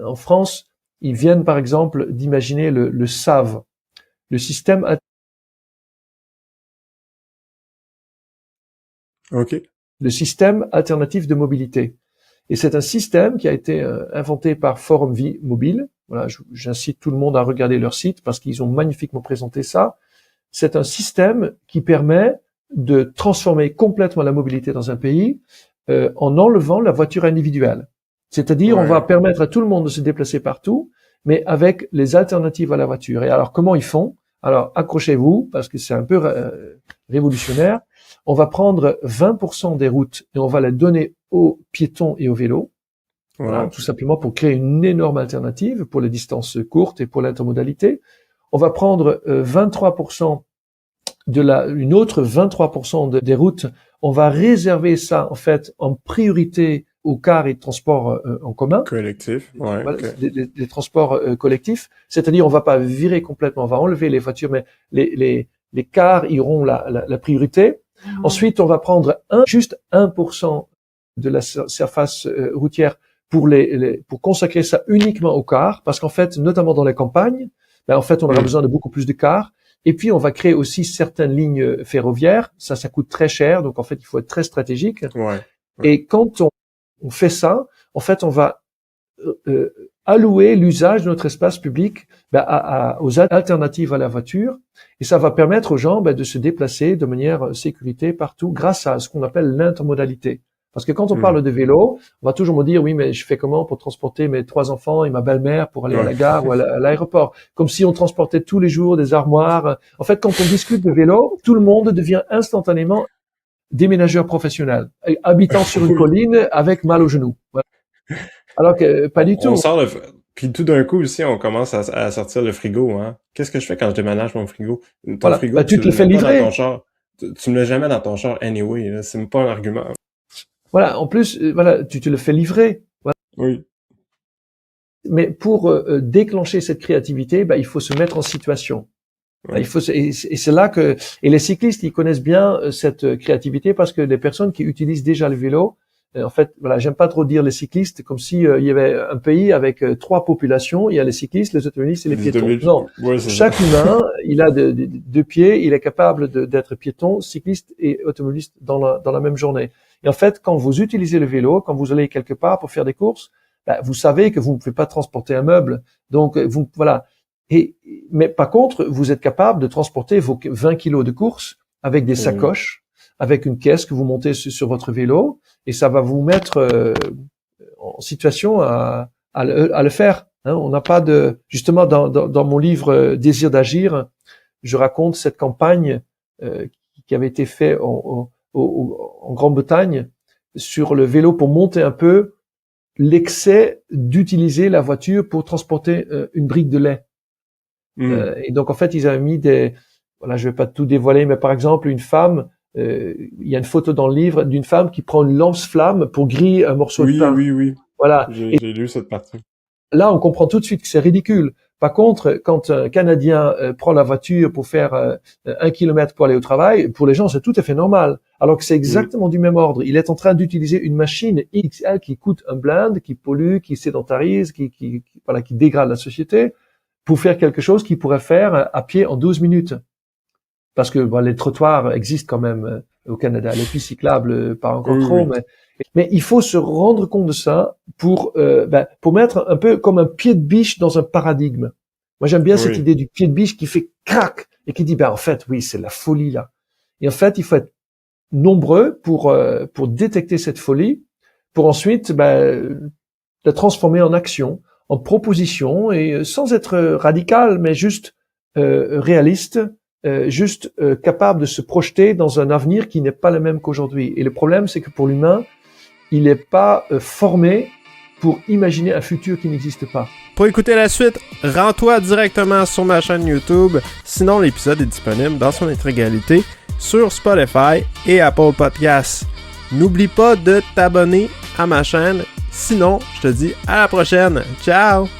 En France, ils viennent par exemple d'imaginer le SAV, le système le système alternatif de mobilité. Et c'est un système qui a été inventé par Forum Vie Mobile. Voilà, j'incite tout le monde à regarder leur site parce qu'ils ont magnifiquement présenté ça. C'est un système qui permet de transformer complètement la mobilité dans un pays en enlevant la voiture individuelle. C'est-à-dire, on va permettre à tout le monde de se déplacer partout, mais avec les alternatives à la voiture. Et alors, comment ils font? Alors, accrochez-vous, parce que c'est un peu révolutionnaire. On va prendre 20% des routes et on va les donner aux piétons et aux vélos. Voilà, tout simplement pour créer une énorme alternative pour les distances courtes et pour l'intermodalité. On va prendre 23% une autre 23% des routes. On va réserver ça, en fait, en priorité aux cars et transports en commun. Collectif, voilà, des transports collectifs. C'est-à-dire, on va pas virer complètement, on va enlever les voitures, mais les cars iront la priorité. Ensuite, on va prendre juste 1% de la surface routière pour consacrer ça uniquement aux cars, parce qu'en fait, notamment dans les campagnes, en fait, on aura besoin de beaucoup plus de cars. Et puis, on va créer aussi certaines lignes ferroviaires. Ça coûte très cher, donc en fait, il faut être très stratégique. Et quand on fait ça, en fait, on va allouer l'usage de notre espace public aux alternatives à la voiture, et ça va permettre aux gens de se déplacer de manière sécurité partout grâce à ce qu'on appelle l'intermodalité. Parce que quand on parle de vélo, on va toujours me dire oui, mais je fais comment pour transporter mes 3 enfants et ma belle-mère pour aller à la gare ou à l'aéroport, comme si on transportait tous les jours des armoires. En fait, quand on discute de vélo, tout le monde devient instantanément déménageur professionnel, habitant sur une colline avec mal au genou. Voilà. Alors que pas du tout. On sort puis tout d'un coup aussi, on commence à sortir le frigo. Hein. Qu'est-ce que je fais quand je déménage mon frigo? Ton frigo, tu te le fais livrer. Dans ton char. Tu me le jamais dans ton char anyway. Là. C'est même pas un argument. Voilà. En plus, tu te le fais livrer. Voilà. Oui. Mais pour déclencher cette créativité, il faut se mettre en situation. Et c'est là et les cyclistes, ils connaissent bien cette créativité parce que les personnes qui utilisent déjà le vélo, en fait, j'aime pas trop dire les cyclistes comme si il y avait un pays avec 3 populations, il y a les cyclistes, les automobilistes et les piétons. Non, chaque humain, il a 2 pieds, il est capable d'être piéton, cycliste et automobiliste dans la même journée. Et en fait, quand vous utilisez le vélo, quand vous allez quelque part pour faire des courses, vous savez que vous ne pouvez pas transporter un meuble. Donc, mais par contre, vous êtes capable de transporter vos 20 kilos de course avec des sacoches, avec une caisse que vous montez sur votre vélo, et ça va vous mettre en situation à le faire. Hein. On n'a pas justement dans mon livre Désir d'agir, je raconte cette campagne qui avait été faite en Grande-Bretagne sur le vélo pour monter un peu l'excès d'utiliser la voiture pour transporter une brique de lait. Et donc en fait ils avaient mis je vais pas tout dévoiler, mais par exemple une femme, il y a une photo dans le livre d'une femme qui prend une lance-flamme pour griller un morceau de pain. Oui. Voilà. J'ai lu cette partie. Là on comprend tout de suite que c'est ridicule. Par contre, quand un Canadien prend la voiture pour faire 1 kilomètre pour aller au travail, pour les gens c'est tout à fait normal. Alors que c'est exactement du même ordre. Il est en train d'utiliser une machine XL qui coûte un blinde, qui pollue, qui sédentarise, qui dégrade la société, pour faire quelque chose qu'il pourrait faire à pied en 12 minutes. Parce que les trottoirs existent quand même au Canada. Les pistes cyclables, pas encore trop, mais il faut se rendre compte de ça pour mettre un peu comme un pied de biche dans un paradigme. Moi, j'aime bien cette idée du pied de biche qui fait crac et qui dit, en fait, oui, c'est la folie, là. Et en fait, il faut être nombreux pour détecter cette folie, pour ensuite, la transformer en action, en proposition, et sans être radical, mais juste réaliste, juste capable de se projeter dans un avenir qui n'est pas le même qu'aujourd'hui. Et le problème, c'est que pour l'humain, il n'est pas formé pour imaginer un futur qui n'existe pas. Pour écouter la suite, rends-toi directement sur ma chaîne YouTube. Sinon, l'épisode est disponible dans son intégralité sur Spotify et Apple Podcasts. N'oublie pas de t'abonner à ma chaîne. Sinon, je te dis à la prochaine. Ciao!